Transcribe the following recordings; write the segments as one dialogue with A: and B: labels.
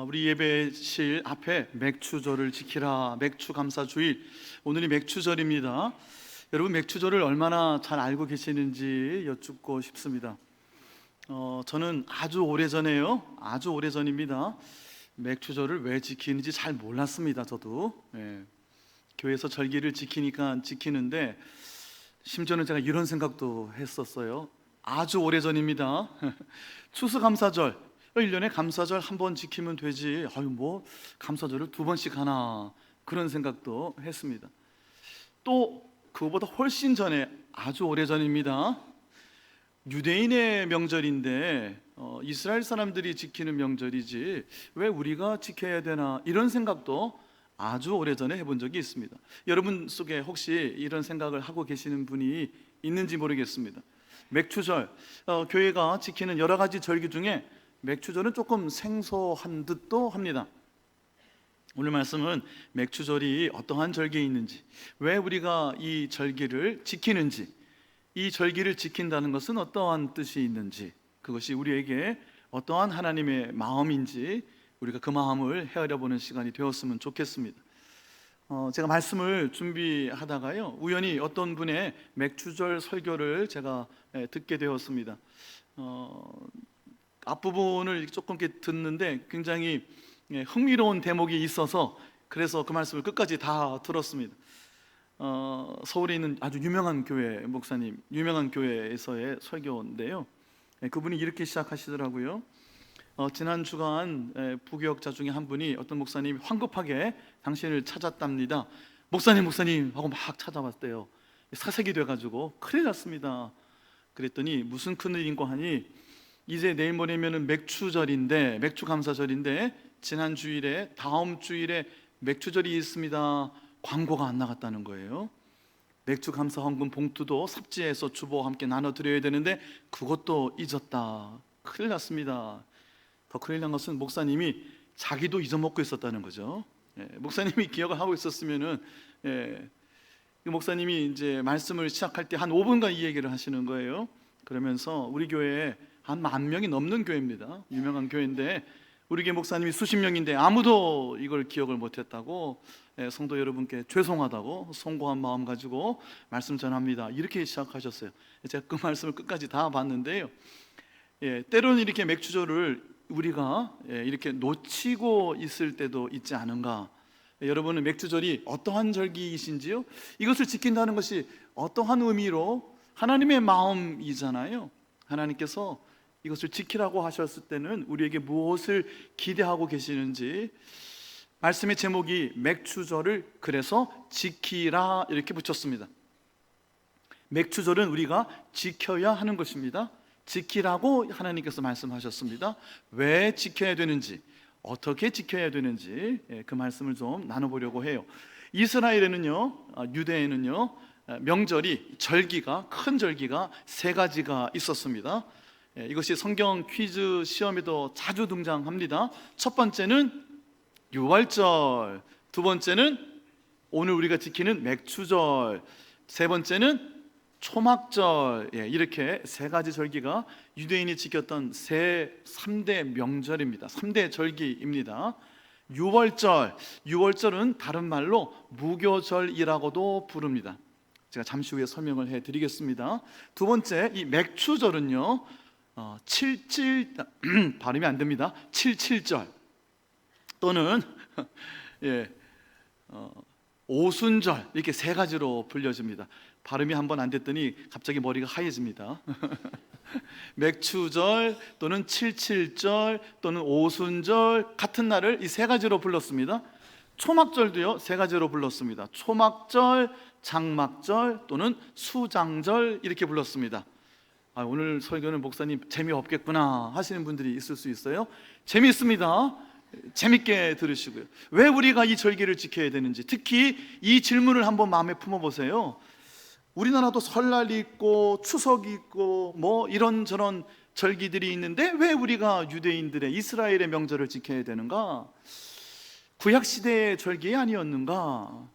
A: 우리 예배실 앞에 맥추절을 지키라, 맥추감사주일. 오늘이 맥추절입니다. 여러분, 맥추절을 얼마나 잘 알고 계시는지 여쭙고 싶습니다. 저는 아주 오래전에요, 아주 오래전입니다, 맥추절을 왜 지키는지 잘 몰랐습니다. 저도 교회에서 절기를 지키니까 지키는데, 심지어는 제가 이런 생각도 했었어요. 아주 오래전입니다. 추수감사절, 1년에 감사절 한 번 지키면 되지, 감사절을 두 번씩 하나, 그런 생각도 했습니다. 또 그거보다 훨씬 전에, 아주 오래전입니다, 유대인의 명절인데 이스라엘 사람들이 지키는 명절이지 왜 우리가 지켜야 되나, 이런 생각도 아주 오래전에 해본 적이 있습니다. 여러분 속에 혹시 이런 생각을 하고 계시는 분이 있는지 모르겠습니다. 맥추절, 교회가 지키는 여러 가지 절기 중에 맥추절은 조금 생소한 듯도 합니다. 오늘 말씀은 맥추절이 어떠한 절기에 있는지, 왜 우리가 이 절기를 지키는지, 이 절기를 지킨다는 것은 어떠한 뜻이 있는지, 그것이 우리에게 어떠한 하나님의 마음인지 우리가 그 마음을 헤아려 보는 시간이 되었으면 좋겠습니다. 제가 말씀을 준비하다가요, 우연히 어떤 분의 맥추절 설교를 제가 듣게 되었습니다. 앞부분을 조금 이렇게 듣는데 굉장히 흥미로운 대목이 있어서, 그래서 그 말씀을 끝까지 다 들었습니다. 서울에 있는 아주 유명한 교회 목사님, 유명한 교회에서의 설교인데요, 그분이 이렇게 시작하시더라고요. 지난 주간 부교역자 중에 한 분이, 어떤 목사님이 황급하게 당신을 찾았답니다. 목사님 하고 막 찾아왔대요. 사색이 돼가지고 큰일 났습니다. 그랬더니 무슨 큰일인고 하니, 이제 내일 모레면은 맥추절인데, 맥추감사절인데 지난 주일에, 다음 주일에 맥추절이 있습니다. 광고가 안 나갔다는 거예요. 맥추감사 헌금 봉투도 삽지해서 주보와 함께 나눠드려야 되는데 그것도 잊었다. 큰일 났습니다. 더 큰일 난 것은 목사님이 자기도 잊어먹고 있었다는 거죠. 목사님이 기억을 하고 있었으면은, 목사님이 이제 말씀을 시작할 때 한 5분간 이 얘기를 하시는 거예요. 그러면서 우리 교회에 한 10,000명이 넘는 교회입니다. 유명한 교회인데 우리 교회 목사님이 수십 명인데 아무도 이걸 기억을 못했다고, 성도 여러분께 죄송하다고 송구한 마음 가지고 말씀 전합니다, 이렇게 시작하셨어요. 제가 그 말씀을 끝까지 다 봤는데요, 때로는 이렇게 맥추절을 우리가 이렇게 놓치고 있을 때도 있지 않은가. 여러분은 맥추절이 어떠한 절기이신지요? 이것을 지킨다는 것이 어떠한 의미로, 하나님의 마음이잖아요. 하나님께서 이것을 지키라고 하셨을 때는 우리에게 무엇을 기대하고 계시는지, 말씀의 제목이 맥추절을 그래서 지키라 이렇게 붙였습니다. 맥추절은 우리가 지켜야 하는 것입니다. 지키라고 하나님께서 말씀하셨습니다. 왜 지켜야 되는지, 어떻게 지켜야 되는지, 그 말씀을 좀 나눠보려고 해요. 이스라엘에는요, 유대에는요, 명절이, 절기가, 큰 절기가 3가지가 있었습니다. 이것이 성경 퀴즈 시험에도 자주 등장합니다. 첫 번째는 유월절, 두 번째는 오늘 우리가 지키는 맥추절, 세 번째는 초막절. 이렇게 3가지 절기가 유대인이 지켰던 3대 명절입니다. 3대 절기입니다. 유월절은 다른 말로 무교절이라고도 부릅니다. 제가 잠시 후에 설명을 해드리겠습니다. 두 번째, 이 맥추절은요, 발음이 안 됩니다. 칠칠절 또는 오순절, 이렇게 3가지로 불려집니다. 발음이 한번 안 됐더니 갑자기 머리가 하얘집니다. 맥추절 또는 칠칠절 또는 오순절, 같은 날을 이 3가지로 불렀습니다. 초막절도요, 3가지로 불렀습니다. 초막절, 장막절 또는 수장절, 이렇게 불렀습니다. 오늘 설교는 목사님 재미없겠구나 하시는 분들이 있을 수 있어요. 재미있습니다. 재밌게 들으시고요. 왜 우리가 이 절기를 지켜야 되는지, 특히 이 질문을 한번 마음에 품어보세요. 우리나라도 설날이 있고 추석이 있고 뭐 이런저런 절기들이 있는데 왜 우리가 유대인들의, 이스라엘의 명절을 지켜야 되는가? 구약시대의 절기 아니었는가?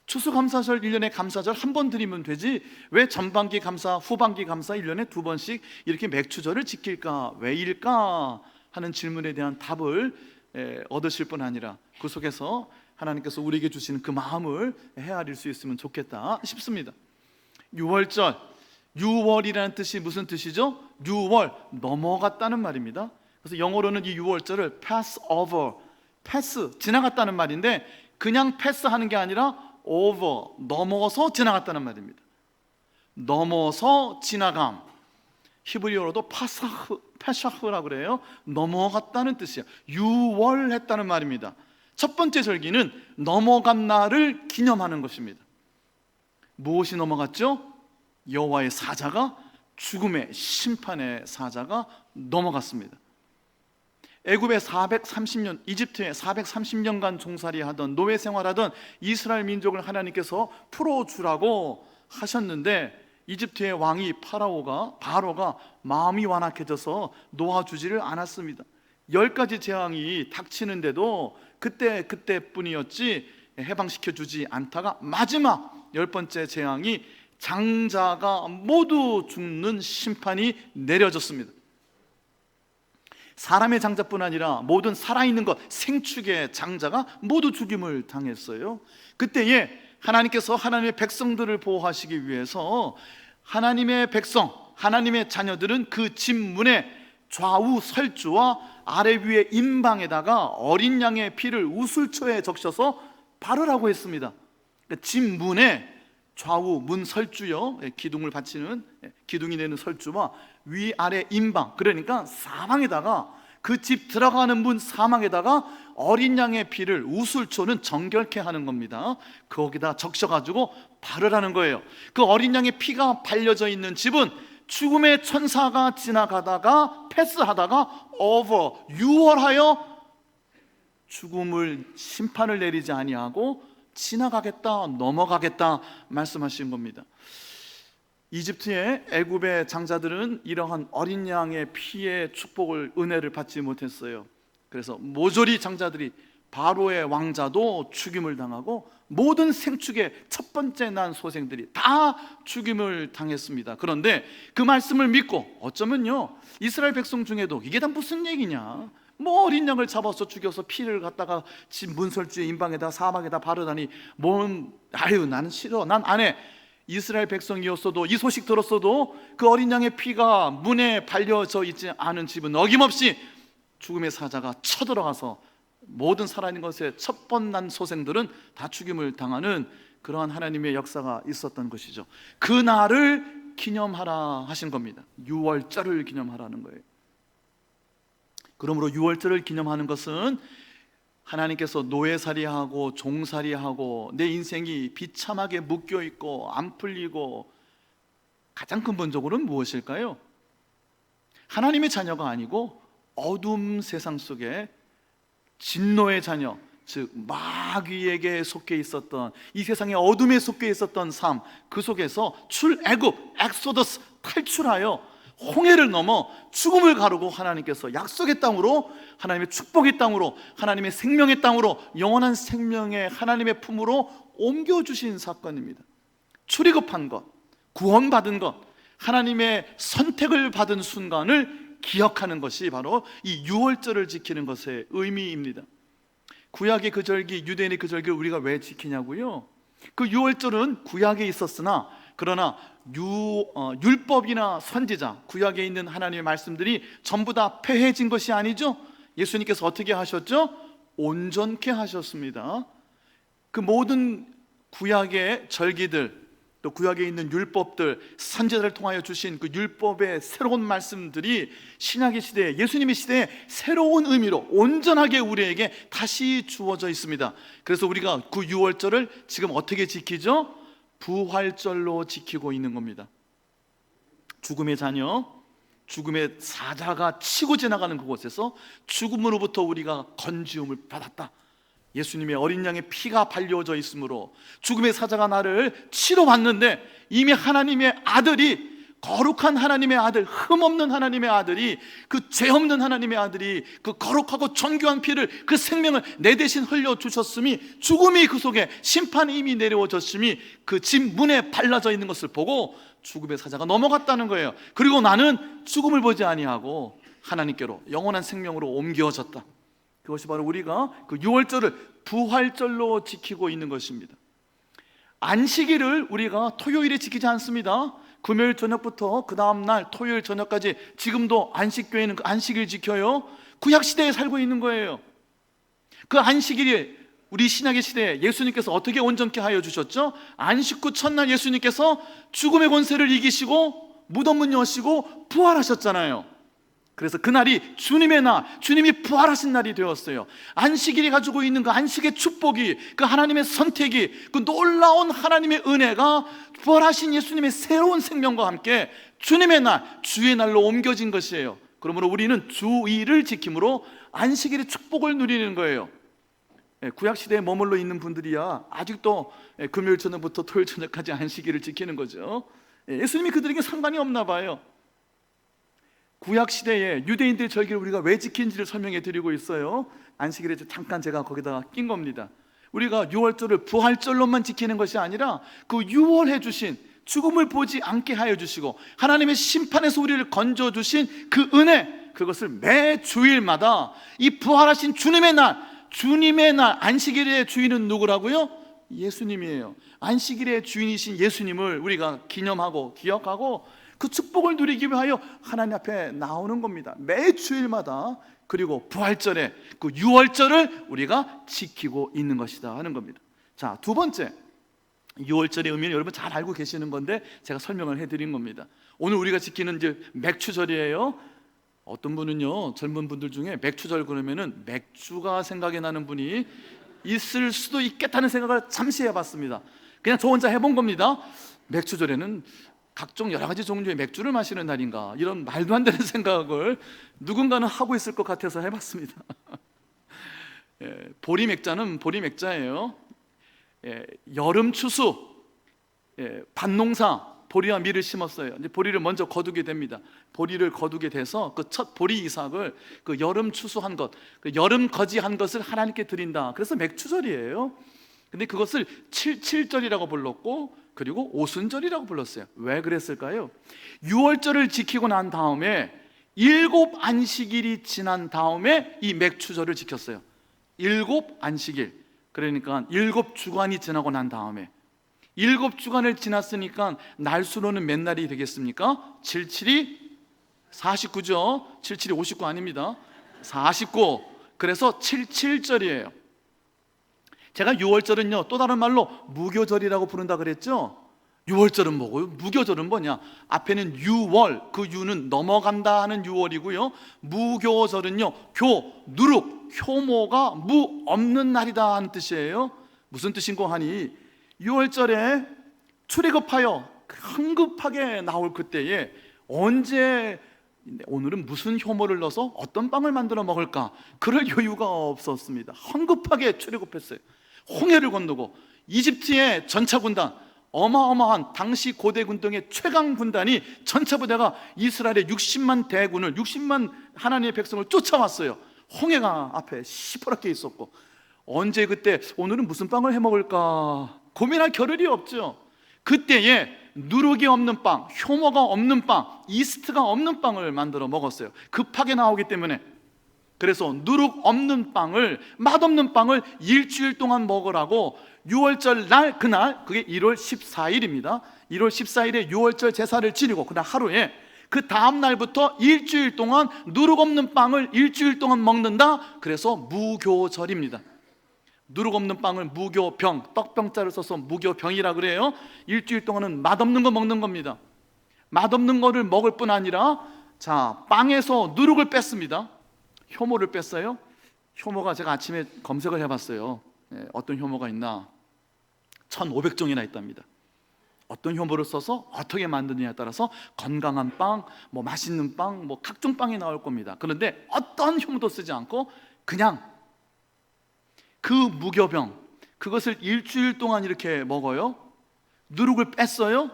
A: 추수감사절, 1년에 감사절 한 번 드리면 되지 왜 전반기 감사, 후반기 감사 1년에 2번씩 이렇게 맥추절을 지킬까? 왜일까? 하는 질문에 대한 답을 얻으실 뿐 아니라 그 속에서 하나님께서 우리에게 주시는 그 마음을 헤아릴 수 있으면 좋겠다 싶습니다. 유월절, 유월이라는 뜻이 무슨 뜻이죠? 유월, 넘어갔다는 말입니다. 그래서 영어로는 이 유월절을 pass over, 패스, 지나갔다는 말인데 그냥 패스하는 게 아니라 over, 넘어서 지나갔다는 말입니다. 넘어서 지나감, 히브리어로도 파샤흐라고 그래요. 넘어갔다는 뜻이에요. 유월했다는 말입니다. 첫 번째 절기는 넘어간 날을 기념하는 것입니다. 무엇이 넘어갔죠? 여호와의 사자가, 죽음의 심판의 사자가 넘어갔습니다. 애굽에 430년, 이집트에 430년간 종살이 하던, 노예 생활하던 이스라엘 민족을 하나님께서 풀어주라고 하셨는데 이집트의 왕이 바로가 마음이 완악해져서 놓아주지를 않았습니다. 10가지 재앙이 닥치는데도 그때뿐이었지 해방시켜주지 않다가 마지막 10번째 재앙이 장자가 모두 죽는 심판이 내려졌습니다. 사람의 장자뿐 아니라 모든 살아있는 것, 생축의 장자가 모두 죽임을 당했어요. 그때에 하나님께서 하나님의 백성들을 보호하시기 위해서 하나님의 백성, 하나님의 자녀들은 그 집 문에 좌우 설주와 아래 위에 임방에다가 어린 양의 피를 우슬초에 적셔서 바르라고 했습니다. 그러니까 집 문에 좌우 문 설주요, 기둥을 받치는 기둥이 되는 설주와 위아래 임방, 그러니까 사방에다가, 그 집 들어가는 문 사방에다가 어린 양의 피를, 우슬초는 정결케 하는 겁니다, 거기다 적셔가지고 바르라는 거예요. 그 어린 양의 피가 발려져 있는 집은 죽음의 천사가 지나가다가 패스하다가 over, 유월하여 죽음을, 심판을 내리지 아니하고 지나가겠다, 넘어가겠다 말씀하신 겁니다. 이집트의, 애굽의 장자들은 이러한 어린 양의 피의 축복을, 은혜를 받지 못했어요. 그래서 모조리 장자들이, 바로의 왕자도 죽임을 당하고 모든 생축의 첫 번째 난 소생들이 다 죽임을 당했습니다. 그런데 그 말씀을 믿고, 어쩌면요 이스라엘 백성 중에도 이게 다 무슨 얘기냐, 뭐 어린 양을 잡아서 죽여서 피를 갖다가 집 문설주의 임방에다 사막에다 바르다니, 나는 싫어, 난 안 해. 이스라엘 백성이었어도, 이 소식 들었어도 그 어린 양의 피가 문에 발려져 있지 않은 집은 어김없이 죽음의 사자가 쳐들어가서 모든 살아있는 것의 첫 번 난 소생들은 다 죽임을 당하는 그러한 하나님의 역사가 있었던 것이죠. 그 날을 기념하라 하신 겁니다. 유월절을 기념하라는 거예요. 그러므로 유월절을 기념하는 것은 하나님께서 노예살이하고 종살이하고 내 인생이 비참하게 묶여있고 안 풀리고, 가장 근본적으로는 무엇일까요? 하나님의 자녀가 아니고 어둠 세상 속에 진노의 자녀, 즉 마귀에게 속해 있었던, 이 세상의 어둠에 속해 있었던 삶, 그 속에서 출애굽, 엑소더스, 탈출하여 홍해를 넘어 죽음을 가르고 하나님께서 약속의 땅으로, 하나님의 축복의 땅으로, 하나님의 생명의 땅으로, 영원한 생명의 하나님의 품으로 옮겨주신 사건입니다. 출애굽한 것, 구원받은 것, 하나님의 선택을 받은 순간을 기억하는 것이 바로 이 유월절을 지키는 것의 의미입니다. 구약의 그 절기, 유대인의 그 절기를 우리가 왜 지키냐고요? 그 유월절은 구약에 있었으나, 그러나 율법이나 선지자, 구약에 있는 하나님의 말씀들이 전부 다 폐해진 것이 아니죠. 예수님께서 어떻게 하셨죠? 온전케 하셨습니다. 그 모든 구약의 절기들, 또 구약에 있는 율법들, 선지자를 통하여 주신 그 율법의 새로운 말씀들이 신약의 시대에, 예수님의 시대에 새로운 의미로 온전하게 우리에게 다시 주어져 있습니다. 그래서 우리가 그 유월절을 지금 어떻게 지키죠? 부활절로 지키고 있는 겁니다. 죽음의 자녀, 죽음의 사자가 치고 지나가는 그곳에서 죽음으로부터 우리가 건지움을 받았다. 예수님의 어린 양의 피가 발려져 있으므로 죽음의 사자가 나를 치러 왔는데, 이미 하나님의 아들이, 거룩한 하나님의 아들, 흠없는 하나님의 아들이, 그 죄 없는 하나님의 아들이 그 거룩하고 존귀한 피를, 그 생명을 내 대신 흘려주셨음이, 죽음이 그 속에, 심판이 이미 내려졌음이 그 집 문에 발라져 있는 것을 보고 죽음의 사자가 넘어갔다는 거예요. 그리고 나는 죽음을 보지 아니하고 하나님께로, 영원한 생명으로 옮겨졌다. 그것이 바로 우리가 그 유월절을 부활절로 지키고 있는 것입니다. 안식일을 우리가 토요일에 지키지 않습니다. 금요일 저녁부터 그 다음날 토요일 저녁까지 지금도 안식교회는 그 안식일 지켜요. 구약시대에 살고 있는 거예요. 그 안식일이 우리 신약의 시대에 예수님께서 어떻게 온전케 하여 주셨죠? 안식 후 첫날 예수님께서 죽음의 권세를 이기시고 무덤 문 여시고 부활하셨잖아요. 그래서 그날이 주님의 날, 주님이 부활하신 날이 되었어요. 안식일이 가지고 있는 그 안식의 축복이, 그 하나님의 선택이, 그 놀라운 하나님의 은혜가 부활하신 예수님의 새로운 생명과 함께 주님의 날, 주의 날로 옮겨진 것이에요. 그러므로 우리는 주일을 지킴으로 안식일의 축복을 누리는 거예요. 구약시대에 머물러 있는 분들이야 아직도 금요일 저녁부터 토요일 저녁까지 안식일을 지키는 거죠. 예수님이 그들에게 상관이 없나 봐요. 구약시대에 유대인들의 절기를 우리가 왜 지킨지를 설명해 드리고 있어요. 안식일에 잠깐 제가 거기다가 낀 겁니다. 우리가 유월절을 부활절로만 지키는 것이 아니라 그 유월해 주신, 죽음을 보지 않게 하여 주시고 하나님의 심판에서 우리를 건져 주신 그 은혜, 그것을 매 주일마다 이 부활하신 주님의 날 안식일의 주인은 누구라고요? 예수님이에요. 안식일의 주인이신 예수님을 우리가 기념하고 기억하고 그 축복을 누리기 위하여 하나님 앞에 나오는 겁니다. 매 주일마다. 그리고 부활절에 그 유월절을 우리가 지키고 있는 것이다 하는 겁니다. 자, 두 번째, 유월절의 의미는 여러분 잘 알고 계시는 건데 제가 설명을 해드린 겁니다. 오늘 우리가 지키는 이제 맥추절이에요. 어떤 분은요, 젊은 분들 중에 맥추절 그러면은 맥주가 생각이 나는 분이 있을 수도 있겠다는 생각을 잠시 해봤습니다. 그냥 저 혼자 해본 겁니다. 맥추절에는 각종 여러 가지 종류의 맥주를 마시는 날인가, 이런 말도 안 되는 생각을 누군가는 하고 있을 것 같아서 해봤습니다. 보리맥자는 보리맥자예요. 여름 추수, 밭농사, 보리와 밀을 심었어요. 이제 보리를 먼저 거두게 됩니다. 보리를 거두게 돼서 그 첫 보리 이삭을 그 여름 추수한 것, 그 여름 거지한 것을 하나님께 드린다. 그래서 맥추절이에요. 근데 그것을 칠칠절이라고 불렀고, 그리고 오순절이라고 불렀어요. 왜 그랬을까요? 유월절을 지키고 난 다음에 7 안식일이 지난 다음에 이 맥추절을 지켰어요. 7 안식일, 그러니까 7주간이 지나고 난 다음에 7주간을 지났으니까 날수로는 몇 날이 되겠습니까? 7, 7이 49죠. 7, 7이 59 아닙니다. 49. 그래서 77절이에요. 제가 유월절은요, 또 다른 말로 무교절이라고 부른다 그랬죠. 유월절은 뭐고요? 무교절은 뭐냐? 앞에는 유월, 그 유는 넘어간다 하는 유월이고요. 무교절은요, 누룩, 효모가 무 없는 날이다 하는 뜻이에요. 무슨 뜻인고 하니, 유월절에 출애굽하여 황급하게 나올 그때에 언제, 오늘은 무슨 효모를 넣어서 어떤 빵을 만들어 먹을까, 그럴 여유가 없었습니다. 황급하게 출애굽했어요. 홍해를 건너고 이집트의 전차군단, 어마어마한 당시 고대 군동의 최강 군단이, 전차부대가 이스라엘의 60만 대군을, 60만 하나님의 백성을 쫓아왔어요. 홍해가 앞에 시퍼렇게 있었고, 언제 그때 오늘은 무슨 빵을 해 먹을까 고민할 겨를이 없죠. 그때에 누룩이 없는 빵, 효모가 없는 빵, 이스트가 없는 빵을 만들어 먹었어요. 급하게 나오기 때문에. 그래서 누룩 없는 빵을, 맛없는 빵을 일주일 동안 먹으라고 유월절 날, 그날, 그게 1월 14일입니다 1월 14일에 유월절 제사를 지내고 그날 하루에, 그 다음 날부터 일주일 동안 누룩 없는 빵을 일주일 동안 먹는다. 그래서 무교절입니다. 누룩 없는 빵을 무교병, 떡병자를 써서 무교병이라 그래요. 일주일 동안은 맛없는 거 먹는 겁니다. 맛없는 거를 먹을 뿐 아니라, 자, 빵에서 누룩을 뺐습니다. 효모를 뺐어요. 효모가 제가 아침에 검색을 해봤어요. 어떤 효모가 있나, 1500종이나 있답니다. 어떤 효모를 써서 어떻게 만드느냐에 따라서 건강한 빵, 뭐 맛있는 빵, 뭐 각종 빵이 나올 겁니다. 그런데 어떤 효모도 쓰지 않고 그냥 그 무교병, 그것을 일주일 동안 이렇게 먹어요. 누룩을 뺐어요.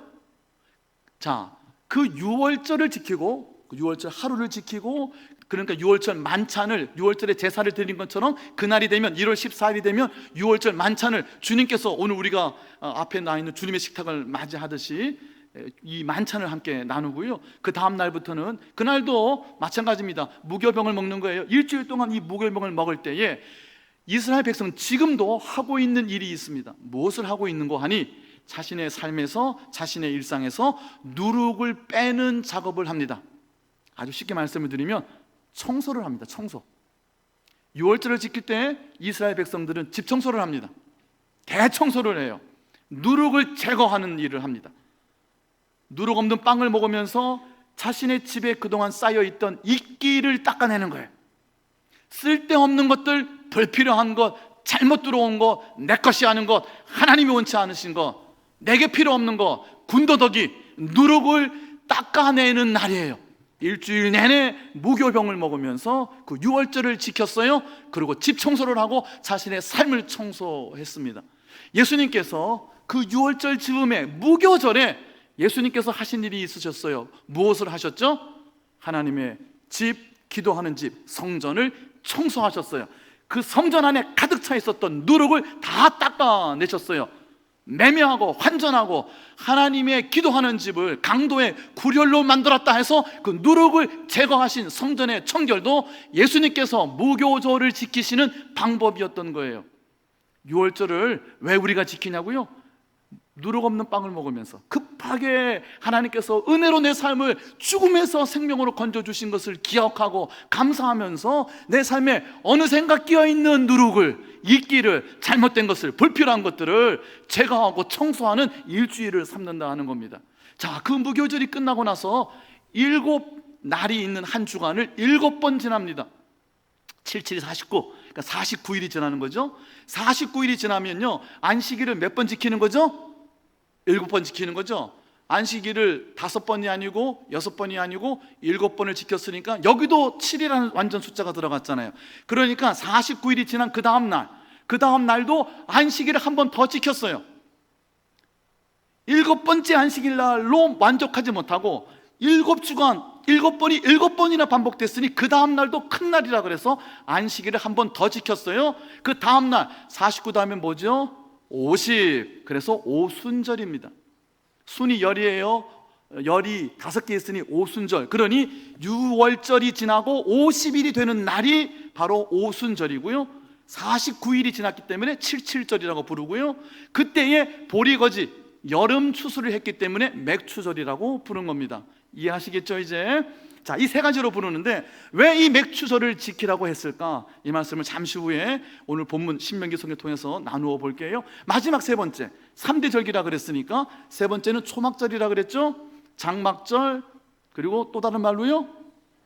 A: 자, 그 유월절을 지키고, 그 유월절 하루를 지키고, 그러니까 유월절 만찬을, 유월절에 제사를 드린 것처럼 그날이 되면, 1월 14일이 되면 유월절 만찬을 주님께서, 오늘 우리가 앞에 나 있는 주님의 식탁을 맞이하듯이 이 만찬을 함께 나누고요. 그 다음 날부터는 그날도 마찬가지입니다. 무교병을 먹는 거예요. 일주일 동안 이 무교병을 먹을 때에 이스라엘 백성은 지금도 하고 있는 일이 있습니다. 무엇을 하고 있는 거 하니 자신의 삶에서, 자신의 일상에서 누룩을 빼는 작업을 합니다. 아주 쉽게 말씀을 드리면 청소를 합니다. 청소. 유월절을 지킬 때 이스라엘 백성들은 집 청소를 합니다. 대청소를 해요. 누룩을 제거하는 일을 합니다. 누룩 없는 빵을 먹으면서 자신의 집에 그동안 쌓여있던 이끼를 닦아내는 거예요. 쓸데없는 것들, 불필요한 것, 잘못 들어온 것, 내 것이 아닌 것, 하나님이 원치 않으신 것, 내게 필요 없는 것, 군더더기, 누룩을 닦아내는 날이에요. 일주일 내내 무교병을 먹으면서 그 유월절을 지켰어요. 그리고 집 청소를 하고 자신의 삶을 청소했습니다. 예수님께서 그 유월절 즈음에 무교절에 예수님께서 하신 일이 있으셨어요. 무엇을 하셨죠? 하나님의 집, 기도하는 집, 성전을 청소하셨어요. 그 성전 안에 가득 차 있었던 누룩을 다 닦아내셨어요. 매매하고 환전하고 하나님의 기도하는 집을 강도의 구렬로 만들었다 해서 그 누룩을 제거하신 성전의 청결도 예수님께서 무교절을 지키시는 방법이었던 거예요. 유월절을 왜 우리가 지키냐고요? 누룩 없는 빵을 먹으면서 급하게 하나님께서 은혜로 내 삶을 죽음에서 생명으로 건져주신 것을 기억하고 감사하면서 내 삶에 어느샌가 끼어있는 누룩을, 이끼를, 잘못된 것을, 불필요한 것들을 제거하고 청소하는 일주일을 삼는다 하는 겁니다. 자, 그 무교절이 끝나고 나서 7날이 있는 한 주간을 7번 지납니다. 77이 49, 그러니까 49일이 지나는 거죠. 49일이 지나면요, 안식일을 몇 번 지키는 거죠? 7번 지키는 거죠. 안식일을 5번이 아니고 6번이 아니고 7번을 지켰으니까 여기도 7이라는 완전 숫자가 들어갔잖아요. 그러니까 49일이 지난 그 다음 날도 안식일을 한 번 더 지켰어요. 7번째 안식일 날로 만족하지 못하고 7주간 7번이 7번이나 반복됐으니 그 다음 날도 큰 날이라 그래서 안식일을 한 번 더 지켰어요. 그 다음 날 49 다음에 뭐죠? 50. 그래서 오순절입니다. 순이 열이에요. 열이 5개 있으니 오순절. 그러니 유월절이 지나고 50일이 되는 날이 바로 오순절이고요. 49일이 지났기 때문에 77절이라고 부르고요. 그때에 보리거지, 여름 추수를 했기 때문에 맥추절이라고 부른 겁니다. 이해하시겠죠 이제? 자, 이 세 가지로 부르는데 왜 이 맥추절을 지키라고 했을까? 이 말씀을 잠시 후에 오늘 본문 신명기 성경 통해서 나누어 볼게요. 마지막 세 번째, 3대 절기라 그랬으니까 세 번째는 초막절이라 그랬죠? 장막절, 그리고 또 다른 말로요?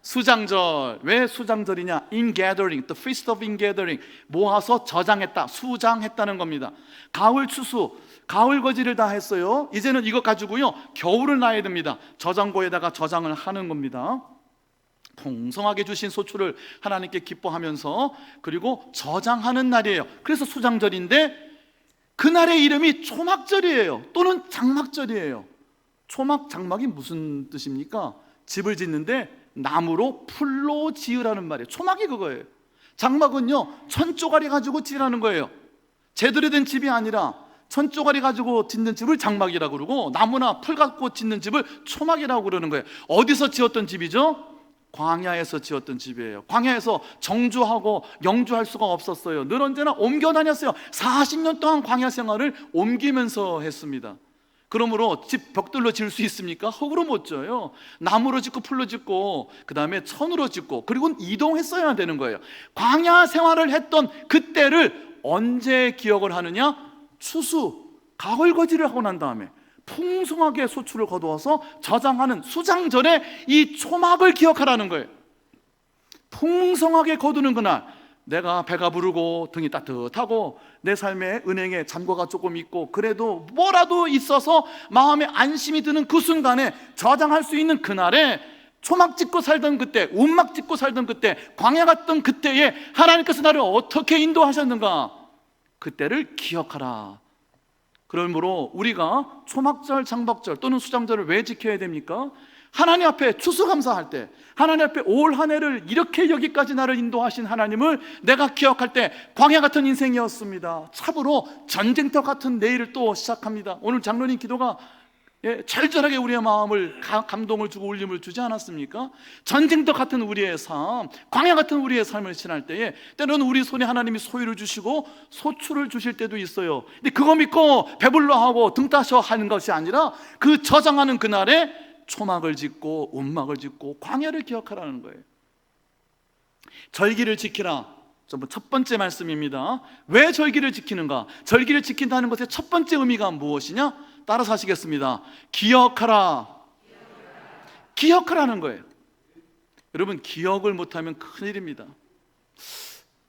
A: 수장절. 왜 수장절이냐? ingathering, the feast of ingathering. 모아서 저장했다, 수장했다는 겁니다. 가을 추수, 가을 거지를 다 했어요. 이제는 이것 가지고요 겨울을 나야 됩니다. 저장고에다가 저장을 하는 겁니다. 풍성하게 주신 소출을 하나님께 기뻐하면서 그리고 저장하는 날이에요. 그래서 수장절인데 그날의 이름이 초막절이에요. 또는 장막절이에요. 초막, 장막이 무슨 뜻입니까? 집을 짓는데 나무로 풀로 지으라는 말이에요. 초막이 그거예요. 장막은요 천조가리 가지고 지으라는 거예요. 제대로 된 집이 아니라 천조가리 가지고 짓는 집을 장막이라고 그러고 나무나 풀 갖고 짓는 집을 초막이라고 그러는 거예요. 어디서 지었던 집이죠? 광야에서 지었던 집이에요. 광야에서 정주하고 영주할 수가 없었어요. 늘 언제나 옮겨 다녔어요. 40년 동안 광야 생활을 옮기면서 했습니다. 그러므로 집 벽돌로 지을 수 있습니까? 흙으로 못 져요. 나무로 짓고 풀로 짓고 그 다음에 천으로 짓고 그리고 이동했어야 되는 거예요. 광야 생활을 했던 그때를 언제 기억을 하느냐? 추수, 가을 거지를 하고 난 다음에 풍성하게 소출을 거두어서 저장하는 수장절에 이 초막을 기억하라는 거예요. 풍성하게 거두는 그날, 내가 배가 부르고 등이 따뜻하고 내 삶에 은행에 잔고가 조금 있고 그래도 뭐라도 있어서 마음에 안심이 드는 그 순간에 저장할 수 있는 그날에 초막 짓고 살던 그때, 움막 짓고 살던 그때, 광야 갔던 그때에 하나님께서 나를 어떻게 인도하셨는가? 그때를 기억하라. 그러므로 우리가 초막절, 장막절 또는 수장절을 왜 지켜야 됩니까? 하나님 앞에 추수감사할 때, 하나님 앞에 올 한 해를 이렇게 여기까지 나를 인도하신 하나님을 내가 기억할 때 광야 같은 인생이었습니다. 참으로 전쟁터 같은 내일을 또 시작합니다. 오늘 장로님 기도가 절절하게 우리의 마음을 감동을 주고 울림을 주지 않았습니까? 전쟁터 같은 우리의 삶, 광야 같은 우리의 삶을 지날 때에 때로는 우리 손에 하나님이 소유를 주시고 소출을 주실 때도 있어요. 근데 그거 믿고 배불러하고 등 따셔 하는 것이 아니라 그 저장하는 그날에 초막을 짓고 움막을 짓고 광야를 기억하라는 거예요. 절기를 지키라. 첫 번째 말씀입니다. 왜 절기를 지키는가? 절기를 지킨다는 것의 첫 번째 의미가 무엇이냐? 따라서 하시겠습니다. 기억하라. 기억하라는 거예요. 여러분, 기억을 못하면 큰일입니다.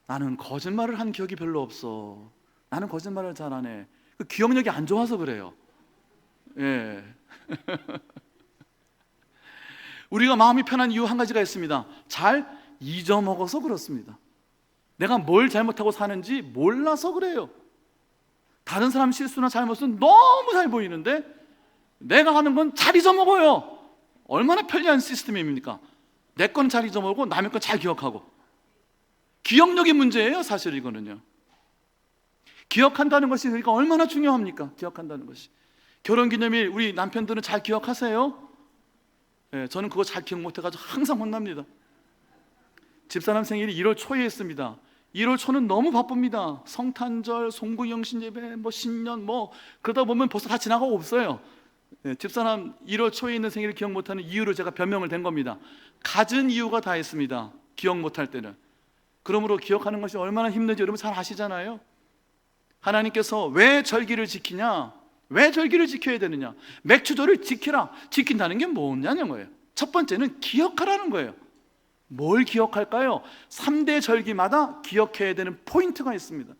A: 나는 거짓말을 한 기억이 별로 없어. 나는 거짓말을 잘 안 해. 그 기억력이 안 좋아서 그래요. 예. 우리가 마음이 편한 이유 한 가지가 있습니다. 잘 잊어먹어서 그렇습니다. 내가 뭘 잘못하고 사는지 몰라서 그래요. 다른 사람 실수나 잘못은 너무 잘 보이는데 내가 하는 건 잘 잊어먹어요. 얼마나 편리한 시스템입니까? 내 건 잘 잊어먹고 남의 건 잘 기억하고. 기억력이 문제예요, 사실 이거는요. 기억한다는 것이 그러니까 얼마나 중요합니까? 기억한다는 것이. 결혼기념일 우리 남편들은 잘 기억하세요? 네, 저는 그거 잘 기억 못해가지고 항상 혼납니다. 집사람 생일이 1월 초에 있습니다. 1월 초는 너무 바쁩니다. 성탄절, 송구영신예배, 신년 그러다 보면 벌써 다 지나가고 없어요. 집사람 1월 초에 있는 생일을 기억 못하는 이유로 제가 변명을 된 겁니다. 갖은 이유가 다 있습니다. 기억 못할 때는. 그러므로 기억하는 것이 얼마나 힘든지 여러분 잘 아시잖아요. 하나님께서 왜 절기를 지키냐? 왜 절기를 지켜야 되느냐? 맥추절을 지키라. 지킨다는 게 뭐냐는 거예요. 첫 번째는 기억하라는 거예요. 뭘 기억할까요? 3대 절기마다 기억해야 되는 포인트가 있습니다.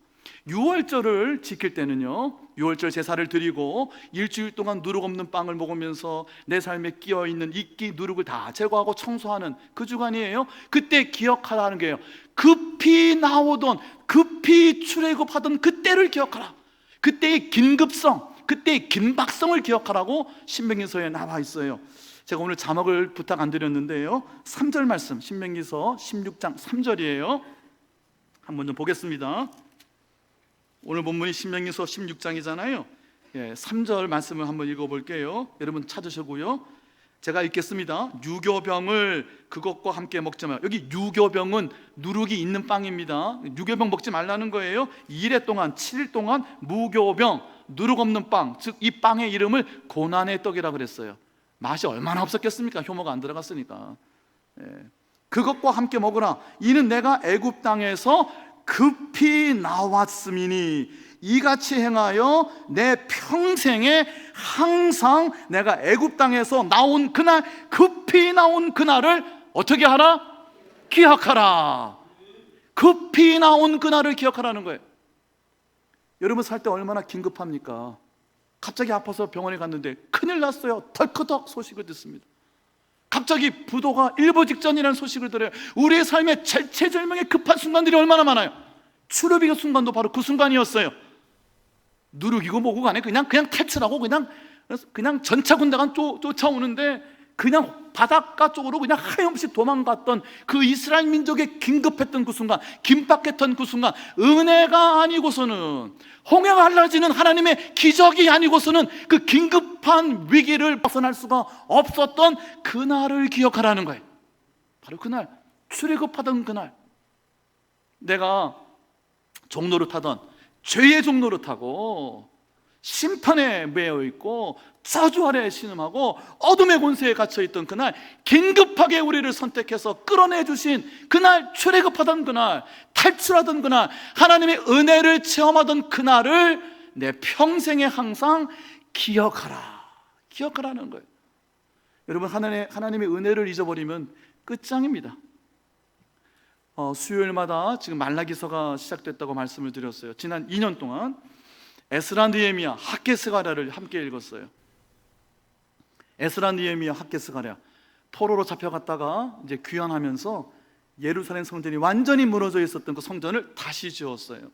A: 6월절을 지킬 때는요, 6월절 제사를 드리고 일주일 동안 누룩 없는 빵을 먹으면서 내 삶에 끼어있는 이끼 누룩을 다 제거하고 청소하는 그 주간이에요. 그때 기억하라는 거예요. 급히 나오던, 급히 출애굽하던 그때를 기억하라. 그때의 긴급성, 그때의 긴박성을 기억하라고 신명기서에 나와 있어요. 제가 오늘 자막을 부탁 안 드렸는데요, 3절 말씀, 신명기서 16장 3절이에요. 한번 좀 보겠습니다. 오늘 본문이 신명기서 16장이잖아요. 3절 말씀을 한번 읽어볼게요. 여러분 찾으시고요. 제가 읽겠습니다. 유교병을 그것과 함께 먹지 마요. 여기 유교병은 누룩이 있는 빵입니다. 유교병 먹지 말라는 거예요. 2일 동안, 7일 동안 무교병, 누룩 없는 빵, 즉 이 빵의 이름을 고난의 떡이라 그랬어요. 맛이 얼마나 없었겠습니까? 효모가 안 들어갔으니까. 그것과 함께 먹으라. 이는 내가 애굽 땅에서 급히 나왔음이니 이같이 행하여 내 평생에 항상 내가 애굽 땅에서 나온 그날, 급히 나온 그날을 어떻게 하라? 기억하라. 급히 나온 그날을 기억하라는 거예요. 여러분 살 때 얼마나 긴급합니까? 갑자기 아파서 병원에 갔는데 큰일 났어요. 덜커덕 소식을 듣습니다. 갑자기 부도가 일보 직전이라는 소식을 들어요. 우리의 삶에 절체절명의 급한 순간들이 얼마나 많아요. 출애굽의 순간도 바로 그 순간이었어요. 누룩이고 뭐고 간에 그냥 탈출하고 그냥 전차 군대가 쫓아오는데 그냥 바닷가 쪽으로 그냥 하염없이 도망갔던 그 이스라엘 민족의 긴급했던 그 순간, 긴박했던 그 순간, 은혜가 아니고서는, 홍해가 갈라지는 하나님의 기적이 아니고서는 그 긴급한 위기를 벗어날 수가 없었던 그날을 기억하라는 거예요. 바로 그날, 출애굽하던 그날, 내가 종로를 타던, 죄의 종로를 타고 심판에 매여 있고 저주 아래에 신음하고 어둠의 권세에 갇혀있던 그날, 긴급하게 우리를 선택해서 끌어내 주신 그날, 출애굽하던 그날, 탈출하던 그날, 하나님의 은혜를 체험하던 그날을 내 평생에 항상 기억하라는 거예요. 여러분, 하나님의 은혜를 잊어버리면 끝장입니다. 수요일마다 지금 말라기서가 시작됐다고 말씀을 드렸어요. 지난 2년 동안 에스라, 느헤미야, 학개스가랴를 함께 읽었어요. 에스라, 느헤미야, 학개스가랴, 포로로 잡혀갔다가 이제 귀환하면서 예루살렘 성전이 완전히 무너져 있었던 그 성전을 다시 지었어요.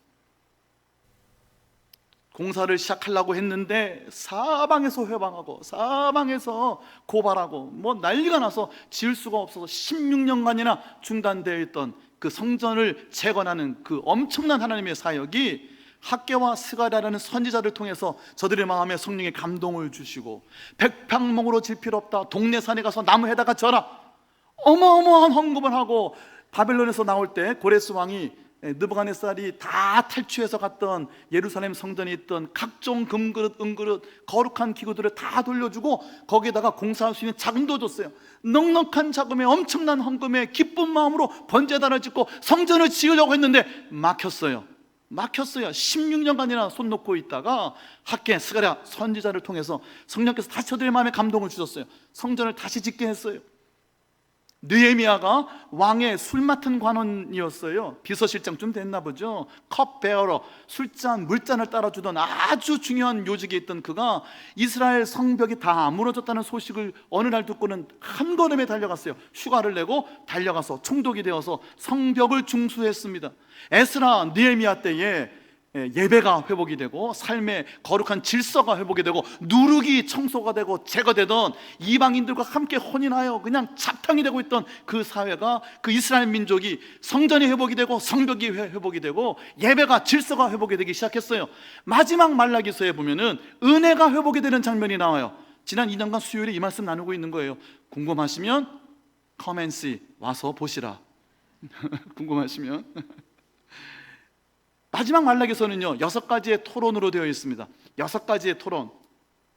A: 공사를 시작하려고 했는데 사방에서 회방하고 사방에서 고발하고 난리가 나서 지을 수가 없어서 16년간이나 중단되어 있던 그 성전을 재건하는 그 엄청난 하나님의 사역이 학개와 스가랴라는 선지자를 통해서 저들의 마음에 성령의 감동을 주시고 백향목으로 질 필요 없다, 동네 산에 가서 나무에다가 져라, 어마어마한 헌금을 하고 바벨론에서 나올 때 고레스 왕이 느부갓네살이 다 탈취해서 갔던 예루살렘 성전에 있던 각종 금그릇, 은그릇, 거룩한 기구들을 다 돌려주고 거기에다가 공사할 수 있는 자금도 줬어요. 넉넉한 자금에 엄청난 헌금에 기쁜 마음으로 번제단을 짓고 성전을 지으려고 했는데 막혔어요. 16년간이나 손 놓고 있다가 학개, 스가랴 선지자를 통해서 성령께서 다시 저들의 마음에 감동을 주셨어요. 성전을 다시 짓게 했어요. 느헤미야가 왕의 술 맡은 관원이었어요. 비서실장쯤 됐나 보죠. 컵베어러, 술잔, 물잔을 따라주던 아주 중요한 요직에 있던 그가 이스라엘 성벽이 다 무너졌다는 소식을 어느 날 듣고는 한 걸음에 달려갔어요. 휴가를 내고 달려가서 총독이 되어서 성벽을 중수했습니다. 에스라, 느헤미야 때에 예배가 회복이 되고 삶의 거룩한 질서가 회복이 되고 누룩이 청소가 되고 제거되던 이방인들과 함께 혼인하여 그냥 잡탕이 되고 있던 그 사회가, 그 이스라엘 민족이 성전이 회복이 되고 성벽이 회복이 되고 예배가, 질서가 회복이 되기 시작했어요. 마지막 말라기서에 보면은 은혜가 회복이 되는 장면이 나와요. 지난 2년간 수요일에 이 말씀 나누고 있는 거예요. 궁금하시면 come and see, 와서 보시라. 궁금하시면 마지막 말라기서는요 6가지의 토론으로 되어 있습니다. 6가지의 토론.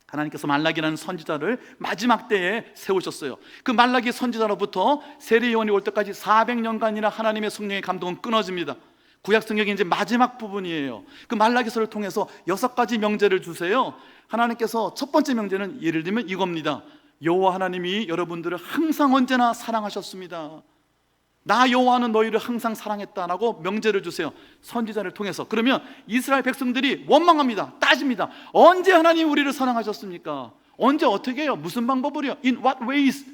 A: 하나님께서 말라기라는 선지자를 마지막 때에 세우셨어요. 그 말라기 선지자로부터 세례 요한이 올 때까지 400년간이나 하나님의 성령의 감동은 끊어집니다. 구약 성경의 이제 마지막 부분이에요. 그 말라기서를 통해서 6가지 명제를 주세요. 하나님께서 첫 번째 명제는 예를 들면 이겁니다. 여호와 하나님이 여러분들을 항상 언제나 사랑하셨습니다. 나 여호와는 너희를 항상 사랑했다라고 명제를 주세요. 선지자를 통해서. 그러면 이스라엘 백성들이 원망합니다. 따집니다. 언제 하나님 우리를 사랑하셨습니까? 언제, 어떻게 해요? 무슨 방법으로요? In what ways?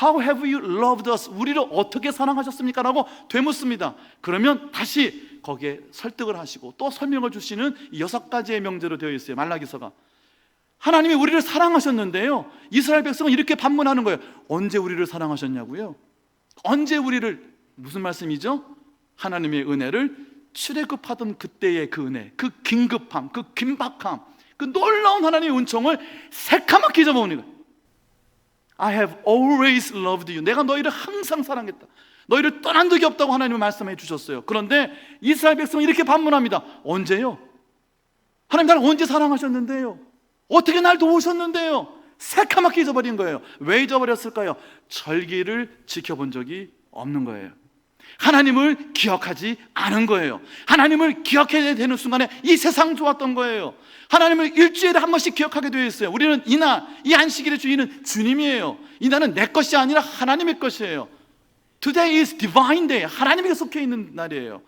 A: How have you loved us? 우리를 어떻게 사랑하셨습니까? 라고 되묻습니다. 그러면 다시 거기에 설득을 하시고 또 설명을 주시는 6가지의 명제로 되어 있어요. 말라기서가. 하나님이 우리를 사랑하셨는데요, 이스라엘 백성은 이렇게 반문하는 거예요. 언제 우리를 사랑하셨냐고요? 언제 우리를, 무슨 말씀이죠? 하나님의 은혜를 출애굽하던 그때의 그 은혜, 그 긴급함, 그 긴박함, 그 놀라운 하나님의 은총을 새카맣게 잊어버리는 거예요. I have always loved you. 내가 너희를 항상 사랑했다. 너희를 떠난 적이 없다고 하나님은 말씀해 주셨어요. 그런데 이스라엘 백성은 이렇게 반문합니다. 언제요? 하나님 나를 언제 사랑하셨는데요? 어떻게 날 도우셨는데요? 새카맣게 잊어버린 거예요. 왜 잊어버렸을까요? 절기를 지켜본 적이 없는 거예요. 하나님을 기억하지 않은 거예요. 하나님을 기억해야 되는 순간에 이 세상 좋았던 거예요. 하나님을 일주일에 한 번씩 기억하게 되어 있어요. 우리는 이날, 이 안식일의 주인은 주님이에요. 이날은 내 것이 아니라 하나님의 것이에요. Today is divine day. 하나님에게 속해 있는 날이에요.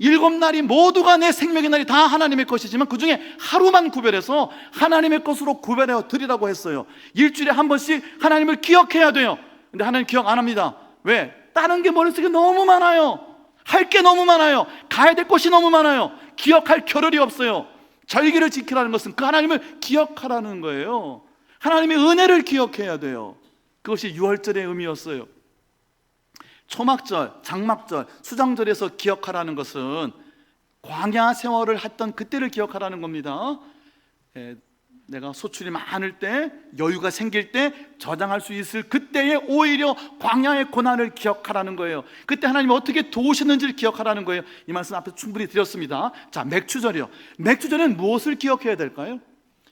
A: 7날이 모두가 내 생명의 날이 다 하나님의 것이지만 그 중에 하루만 구별해서 하나님의 것으로 구별하여 드리라고 했어요. 일주일에 한 번씩 하나님을 기억해야 돼요. 근데 하나님 기억 안 합니다. 왜? 다른 게 머릿속에 너무 많아요. 할 게 너무 많아요. 가야 될 곳이 너무 많아요. 기억할 겨를이 없어요. 절기를 지키라는 것은 그 하나님을 기억하라는 거예요. 하나님의 은혜를 기억해야 돼요. 그것이 유월절의 의미였어요. 초막절, 장막절, 수장절에서 기억하라는 것은 광야 생활을 했던 그때를 기억하라는 겁니다. 내가 소출이 많을 때, 여유가 생길 때 저장할 수 있을 그때에 오히려 광야의 고난을 기억하라는 거예요. 그때 하나님이 어떻게 도우셨는지를 기억하라는 거예요. 이 말씀 앞에 충분히 드렸습니다. 자, 맥추절이요. 맥추절은 무엇을 기억해야 될까요?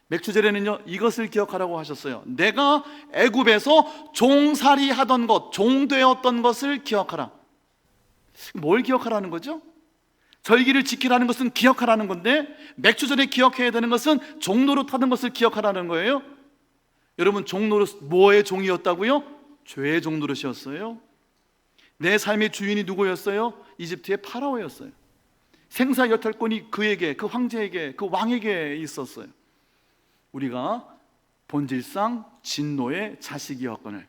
A: 맥추절에는요 이것을 기억하라고 하셨어요. 내가 애굽에서 종살이 하던 것, 종되었던 것을 기억하라. 뭘 기억하라는 거죠? 절기를 지키라는 것은 기억하라는 건데, 맥추절에 기억해야 되는 것은 종노릇 하던 것을 기억하라는 거예요. 여러분, 종노릇 뭐의 종이었다고요? 죄의 종노릇이었어요. 내 삶의 주인이 누구였어요? 이집트의 파라오였어요. 생사 여탈권이 그에게, 그 황제에게, 그 왕에게 있었어요. 우리가 본질상 진노의 자식이었거늘.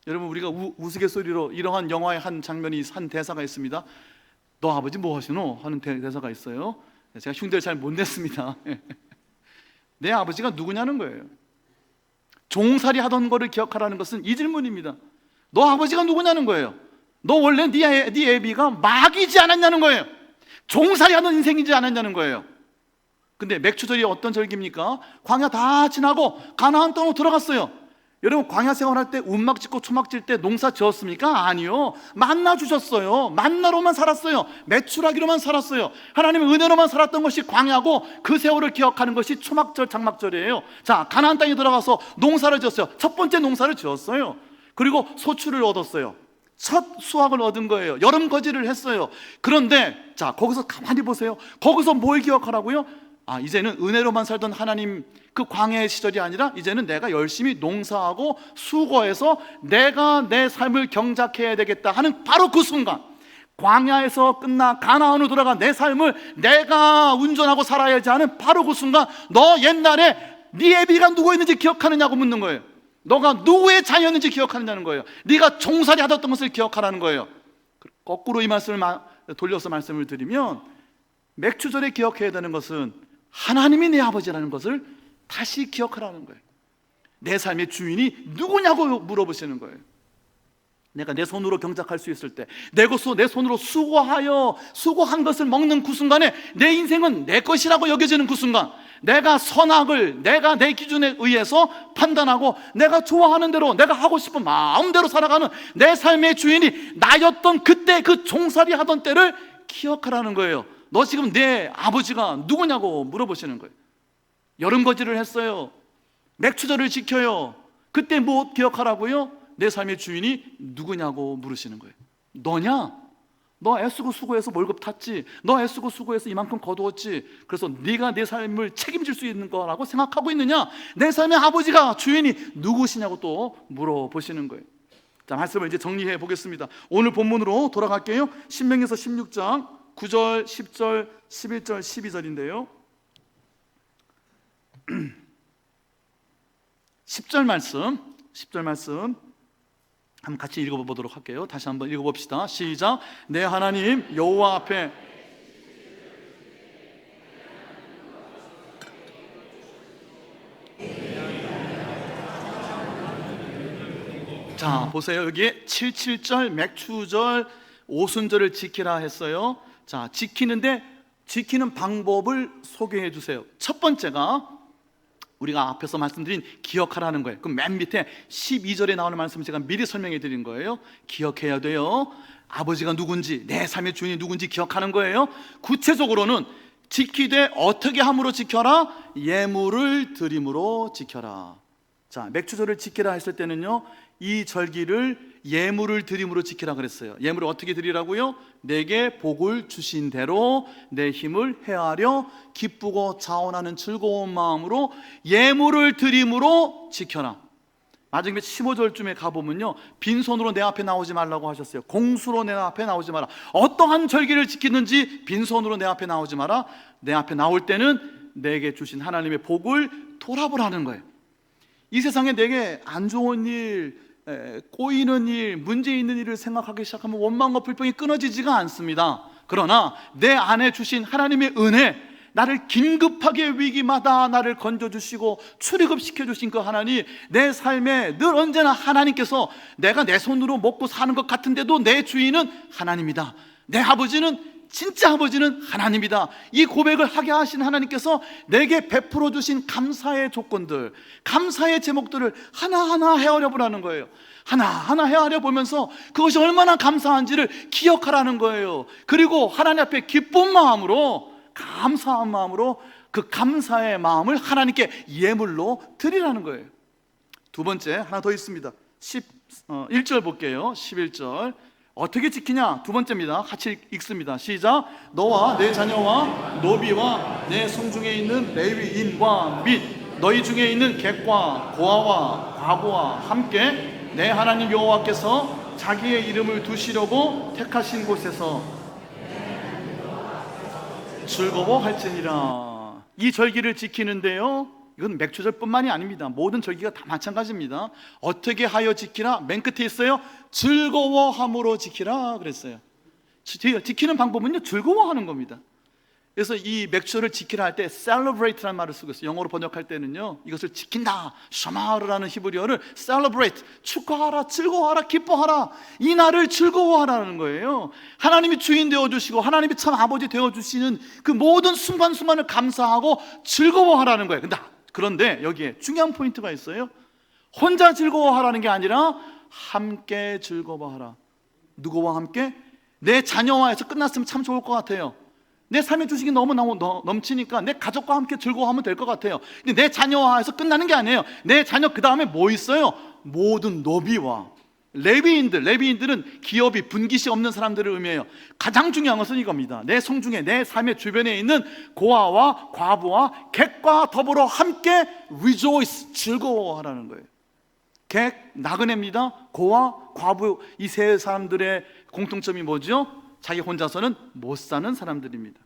A: 여러분, 우리가 우스갯소리로 이러한 영화의 한 장면이, 한 대사가 있습니다. 너 아버지 뭐 하시노? 하는 대사가 있어요. 제가 흉내를 잘 못 냈습니다. 내 아버지가 누구냐는 거예요. 종살이 하던 거를 기억하라는 것은 이 질문입니다. 너 아버지가 누구냐는 거예요. 너 원래 네 애비가 마귀지 않았냐는 거예요. 종살이 하는 인생이지 않았냐는 거예요. 근데 맥추절이 어떤 절기입니까? 광야 다 지나고 가나안 땅으로 들어갔어요. 여러분, 광야 생활할 때 운막 짓고 초막 질 때 농사 지었습니까? 아니요. 만나 주셨어요. 만나로만 살았어요. 매출하기로만 살았어요. 하나님의 은혜로만 살았던 것이 광야고, 그 세월을 기억하는 것이 초막절, 장막절이에요. 자, 가나안 땅에 들어가서 농사를 지었어요. 첫 번째 농사를 지었어요. 그리고 소출을 얻었어요. 첫 수확을 얻은 거예요. 여름 거지를 했어요. 그런데 자, 거기서 가만히 보세요. 거기서 뭘 기억하라고요? 이제는 은혜로만 살던 하나님, 그 광야의 시절이 아니라 이제는 내가 열심히 농사하고 수고해서 내가 내 삶을 경작해야 되겠다 하는 바로 그 순간, 광야에서 끝나 가나안으로 돌아가 내 삶을 내가 운전하고 살아야지 하는 바로 그 순간, 너 옛날에 네 애비가 누구였는지 기억하느냐고 묻는 거예요. 너가 누구의 자녀였는지 기억하느냐는 거예요. 네가 종살이 하던 것을 기억하라는 거예요. 거꾸로 이 말씀을 돌려서 말씀을 드리면, 맥추절에 기억해야 되는 것은 하나님이 내 아버지라는 것을 다시 기억하라는 거예요. 내 삶의 주인이 누구냐고 물어보시는 거예요. 내가 내 손으로 경작할 수 있을 때, 내 손으로 수고한 것을 먹는 그 순간에 내 인생은 내 것이라고 여겨지는 그 순간, 내가 선악을 내가 내 기준에 의해서 판단하고 내가 좋아하는 대로, 내가 하고 싶은 마음대로 살아가는 내 삶의 주인이 나였던 그때, 그 종살이 하던 때를 기억하라는 거예요. 너 지금 내 아버지가 누구냐고 물어보시는 거예요. 여름거지를 했어요. 맥추절을 지켜요. 그때 뭐 기억하라고요? 내 삶의 주인이 누구냐고 물으시는 거예요. 너냐? 너 애쓰고 수고해서 월급 탔지. 너 애쓰고 수고해서 이만큼 거두었지. 그래서 네가 내 삶을 책임질 수 있는 거라고 생각하고 있느냐? 내 삶의 아버지가, 주인이 누구시냐고 또 물어보시는 거예요. 자, 말씀을 이제 정리해 보겠습니다. 오늘 본문으로 돌아갈게요. 신명기서 16장 9절, 10절, 11절, 12절인데요 10절 말씀 한번 같이 읽어보도록 할게요. 다시 한번 읽어봅시다. 시작. 내 하나님 여호와 앞에 자, 보세요. 여기에 77절 맥추절 오순절을 지키라 했어요. 자, 지키는 방법을 소개해 주세요. 첫 번째가 우리가 앞에서 말씀드린 기억하라는 거예요. 그럼 맨 밑에 12절에 나오는 말씀을 제가 미리 설명해 드린 거예요. 기억해야 돼요. 아버지가 누군지, 내 삶의 주인이 누군지 기억하는 거예요. 구체적으로는 지키되 어떻게 함으로 지켜라? 예물을 드림으로 지켜라. 자, 맥추절을 지키라 했을 때는요, 이 절기를 예물을 드림으로 지키라 그랬어요. 예물을 어떻게 드리라고요? 내게 복을 주신 대로 내 힘을 헤아려 기쁘고 자원하는 즐거운 마음으로 예물을 드림으로 지켜라. 마지막에 15절쯤에 가보면요, 빈손으로 내 앞에 나오지 말라고 하셨어요. 공수로 내 앞에 나오지 마라. 어떠한 절기를 지키는지 빈손으로 내 앞에 나오지 마라. 내 앞에 나올 때는 내게 주신 하나님의 복을 돌아보라는 거예요. 이 세상에 내게 안 좋은 일, 꼬이는 일, 문제 있는 일을 생각하기 시작하면 원망과 불평이 끊어지지가 않습니다. 그러나 내 안에 주신 하나님의 은혜, 나를 긴급하게 위기마다 나를 건져주시고 출애굽시켜 주신 그 하나님, 내 삶에 늘 언제나 하나님께서 내가 내 손으로 먹고 사는 것 같은데도 내 주인은 하나님이다. 내 아버지는, 진짜 아버지는 하나님이다. 이 고백을 하게 하신 하나님께서 내게 베풀어 주신 감사의 조건들, 감사의 제목들을 하나하나 헤아려 보라는 거예요. 하나하나 헤아려 보면서 그것이 얼마나 감사한지를 기억하라는 거예요. 그리고 하나님 앞에 기쁜 마음으로, 감사한 마음으로 그 감사의 마음을 하나님께 예물로 드리라는 거예요. 두 번째 하나 더 있습니다. 11절 볼게요. 11절 어떻게 지키냐? 두 번째입니다. 같이 읽습니다. 시작. 너와 내 자녀와 노비와 내 성중에 있는 레위인과 및 너희 중에 있는 객과 고아와 과부와 함께 내 하나님 여호와께서 자기의 이름을 두시려고 택하신 곳에서 즐거워할지니라. 이 절기를 지키는데요, 이건 맥추절뿐만이 아닙니다. 모든 절기가 다 마찬가지입니다. 어떻게 하여 지키라? 맨 끝에 있어요. 즐거워함으로 지키라 그랬어요. 지키는 방법은요, 즐거워하는 겁니다. 그래서 이 맥주절을 지키라 할 때 celebrate라는 말을 쓰고 있어요. 영어로 번역할 때는요, 이것을 지킨다, 샤마르라는 히브리어를 celebrate, 축하하라, 즐거워하라, 기뻐하라, 이 날을 즐거워하라는 거예요. 하나님이 주인 되어주시고 하나님이 참 아버지 되어주시는 그 모든 순간순간을 감사하고 즐거워하라는 거예요. 그런데 여기에 중요한 포인트가 있어요. 혼자 즐거워하라는 게 아니라 함께 즐거워하라. 누구와 함께? 내 자녀와 해서 끝났으면 참 좋을 것 같아요. 내 삶의 주식이 너무 넘치니까 내 가족과 함께 즐거워하면 될 것 같아요. 근데 내 자녀와 해서 끝나는 게 아니에요. 내 자녀 그 다음에 뭐 있어요? 모든 노비와 레위인들은 기업이 분깃이 없는 사람들을 의미해요. 가장 중요한 것은 이겁니다. 내 성중에, 내 삶의 주변에 있는 고아와 과부와 객과 더불어 함께 rejoice, 즐거워하라는 거예요. 객, 나그네입니다. 고아, 과부, 이 세 사람들의 공통점이 뭐죠? 자기 혼자서는 못 사는 사람들입니다.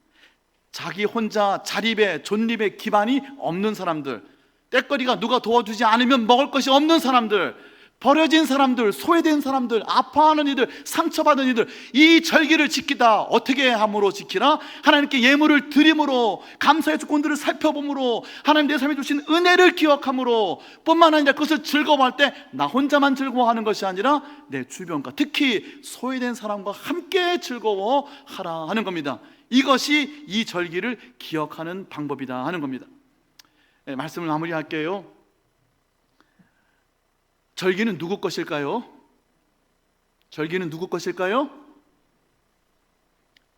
A: 자기 혼자 자립에, 존립에 기반이 없는 사람들, 때거리가 누가 도와주지 않으면 먹을 것이 없는 사람들, 버려진 사람들, 소외된 사람들, 아파하는 이들, 상처받은 이들, 이 절기를 지키다. 어떻게 함으로 지키라? 하나님께 예물을 드림으로, 감사의 조건들을 살펴봄으로, 하나님 내 삶에 주신 은혜를 기억함으로, 뿐만 아니라 그것을 즐거워할 때 나 혼자만 즐거워하는 것이 아니라 내 주변과, 특히 소외된 사람과 함께 즐거워하라 하는 겁니다. 이것이 이 절기를 기억하는 방법이다 하는 겁니다. 네, 말씀을 마무리할게요. 절기는 누구 것일까요? 절기는 누구 것일까요?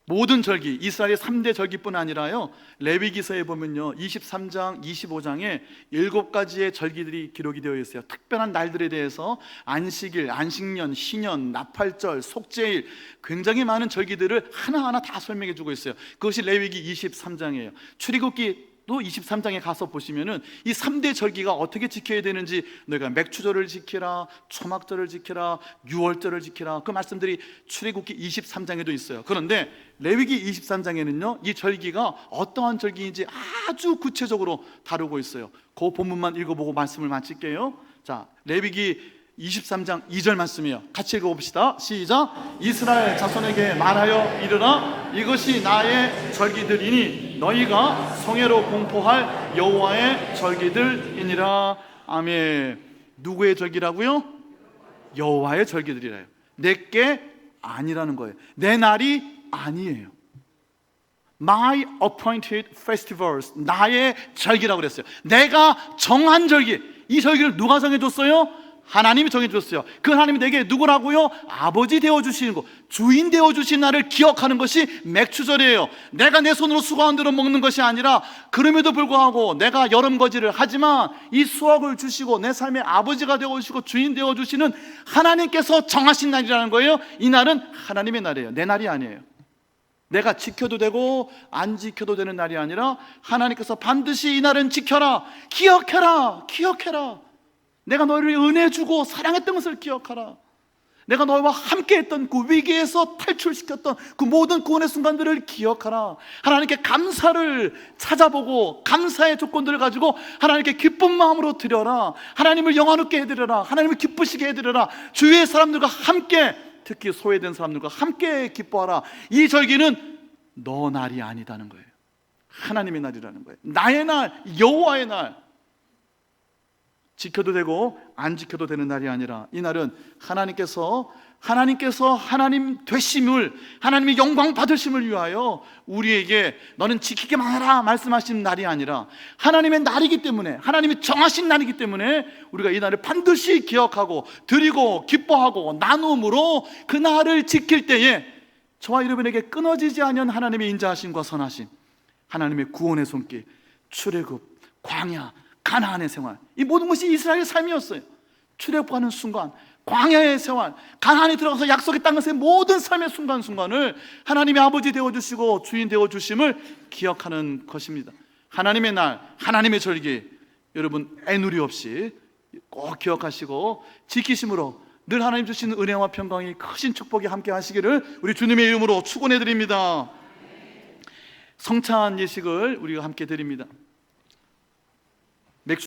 A: 모든 절기, 이스라엘의 3대 절기뿐 아니라요, 레위기서에 보면요 23장, 25장에 7가지의 절기들이 기록이 되어 있어요. 특별한 날들에 대해서 안식일, 안식년, 신년, 나팔절, 속죄일, 굉장히 많은 절기들을 하나하나 다 설명해 주고 있어요. 그것이 레위기 23장이에요 출애굽기 또 23장에 가서 보시면은 이 3대 절기가 어떻게 지켜야 되는지, 너희가 맥추절을 지키라, 초막절을 지키라, 유월절을 지키라, 그 말씀들이 출애굽기 23장에도 있어요. 그런데 레위기 23장에는요 이 절기가 어떠한 절기인지 아주 구체적으로 다루고 있어요. 그 본문만 읽어보고 말씀을 마칠게요. 자, 레위기 23장 2절 말씀이에요. 같이 읽어봅시다. 시작. 이스라엘 자손에게 말하여 이르라, 이것이 나의 절기들이니 너희가 성회로 공포할 여호와의 절기들이니라. 아멘. 누구의 절기라고요? 여호와의 절기들이래요. 내게 아니라는 거예요. 내 날이 아니에요. My appointed festivals, 나의 절기라고 그랬어요. 내가 정한 절기. 이 절기를 누가 정해줬어요? 하나님이 정해주셨어요. 그 하나님이 내게 누구라고요? 아버지 되어주시는 거, 주인 되어주신 나를 기억하는 것이 맥추절이에요. 내가 내 손으로 수고한 대로 먹는 것이 아니라, 그럼에도 불구하고 내가 여름거지를 하지만 이 수확을 주시고 내 삶의 아버지가 되어주시고 주인 되어주시는 하나님께서 정하신 날이라는 거예요. 이 날은 하나님의 날이에요. 내 날이 아니에요. 내가 지켜도 되고 안 지켜도 되는 날이 아니라, 하나님께서 반드시 이 날은 지켜라, 기억해라, 기억해라. 내가 너희를 은혜 주고 사랑했던 것을 기억하라. 내가 너희와 함께 했던 그 위기에서 탈출시켰던 그 모든 구원의 순간들을 기억하라. 하나님께 감사를 찾아보고 감사의 조건들을 가지고 하나님께 기쁜 마음으로 드려라. 하나님을 영화롭게 해드려라. 하나님을 기쁘시게 해드려라. 주위의 사람들과 함께, 특히 소외된 사람들과 함께 기뻐하라. 이 절기는 너 날이 아니다는 거예요. 하나님의 날이라는 거예요. 나의 날, 여호와의 날. 지켜도 되고 안 지켜도 되는 날이 아니라, 이 날은 하나님께서 하나님 되심을, 하나님의 영광 받으심을 위하여 우리에게 너는 지키기만 하라 말씀하신 날이 아니라, 하나님의 날이기 때문에, 하나님이 정하신 날이기 때문에 우리가 이 날을 반드시 기억하고 드리고 기뻐하고 나눔으로 그 날을 지킬 때에 저와 여러분에게 끊어지지 않은 하나님의 인자하심과 선하심, 하나님의 구원의 손길, 출애굽, 광야, 가나안의 생활, 이 모든 것이 이스라엘의 삶이었어요. 출애굽하는 순간, 광야의 생활, 가나안에 들어가서 약속의 땅에서의 모든 삶의 순간순간을 하나님의 아버지 되어주시고 주인 되어주심을 기억하는 것입니다. 하나님의 날, 하나님의 절기, 여러분 애누리 없이 꼭 기억하시고 지키심으로 늘 하나님 주시는 은혜와 평강이 크신 축복이 함께 하시기를 우리 주님의 이름으로 축원해 드립니다. 성찬 예식을 우리가 함께 드립니다.